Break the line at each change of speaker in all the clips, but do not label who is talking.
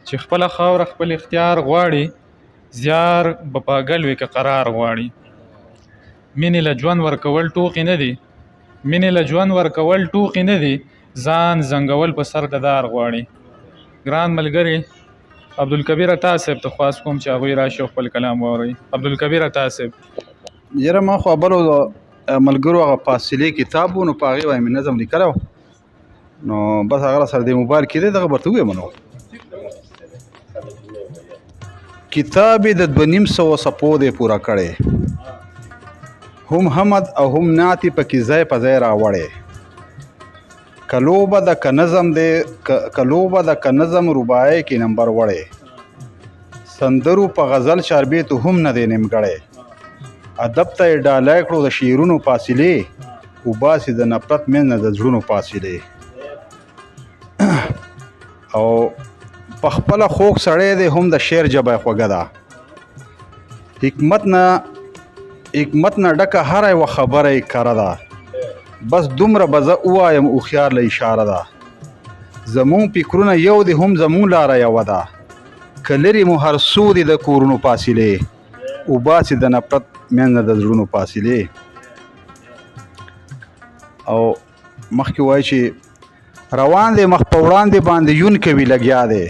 چې خپله خاوره خپل اختیار غواړي زیار به پاګل وي که قرار غواړي مینې له ژوند ورکول ټوقې نه دي ځان زنګول په سر د دار غواړي. ګران ملګري عبدالکبیر عطا صاحب ته خواست کوم چې هغوی راشي او خپل کلام واورئ. عبدالکبیر عطا صاحب.
یاره ما خو بلو ملګرو هغه فاصلې کتاب و نو په هغې باندې مې نظم لیکلی و نو بس هغه سره د موبایل کې دی دغه به ورته ووایم نو کتاب یې د 2500 څپو دی پوره کړی هم حمد او هم نعت پکې ځای په ځای راوړی کلوبه د کنظم رباعی کې نمبر وړی سندرو په غزل شربیتو هم نه دی نیمګړی ادب ته یې ډالۍ کړو د شعرونو فاصلې وباسي د نفرت منځ نه د زړونو فاصلې او په خپله خوږ سړی دی هم د شعر ژبه یې خوږه ده حکمت نه ډکه هره یوه خبره یې کره ده بس دومره به زه ووایم هوښیار له اشاره ده زمونږ فکرونه یو دی هم زمونږ لاره یوه ده که لرې مو هر څو دي د کورونو فاصلې وباسي د نفرت منځ نه د زړونو فاصلې او مخکې وایي چې روان دی مخ په وړاندې باندې یون کوي لګیا دی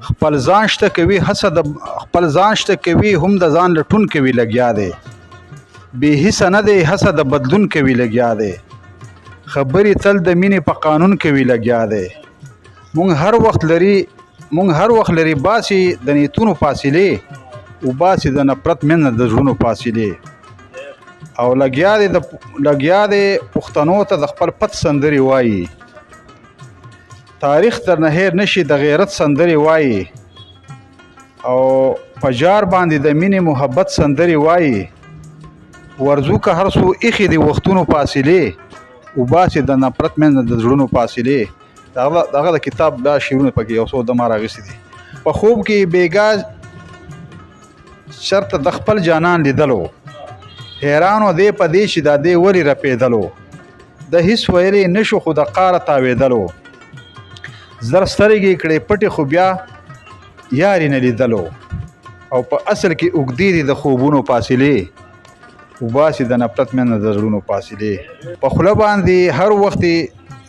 خپل ځان شته کوي هم د ځان لټون کوي لګیا دی بې حسه نه دی هڅه د بدلون کوي لګیا دی خبرې تل د مینې په قانون کوي لګیا دی مونږ هر وخت لري باسي د نیتونو فاصلې وباسي د نفرت منځ نه د زړونو فاصلې او لګیا دی پښتنو ته د خپل پت سندرې وایي تاریخ تر نه هیر نشي د غیرت سندرې وایي او په جار باندې د مینې محبت سندرې وایي ورځو که هر څو ایښې دي وختونو فاصلې وباسي د نفرت منځ نه د زړونو فاصلې دغه د کتاب دا شعرونه پکې یو څو د ما راغیستي دي په خوب کې بیګا شرط د خپل جانان لیدلو حیرانو دی په دې چې دا دی ولې رپېدلو د هیڅ ویلې نشو خو د قاره تاوېدلو زر سترګې کړې پټې خو بیا یارې نه لیدلو او په اصل کې اوږدې دي د خوبونو فاصلې وباسي د نفرت منځ نه د زړونو فاصلې په خوله باندې هر وخت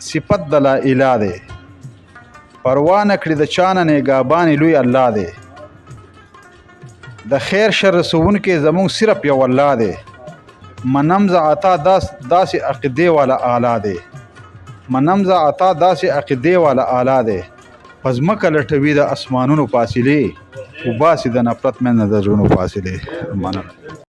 صفت د لا اله دی پروا نه کړي د چا نه نګهبانې لوی الله دی د خیر شر رسوونکی زمونږ صرف یو الله دی منم ز عطا داسې عقیدې والا اعلی دی په ځمکه لټوي د اسمانونو فاصلې وباسي د نفرت منځ نه د زړونو فاصلې مننه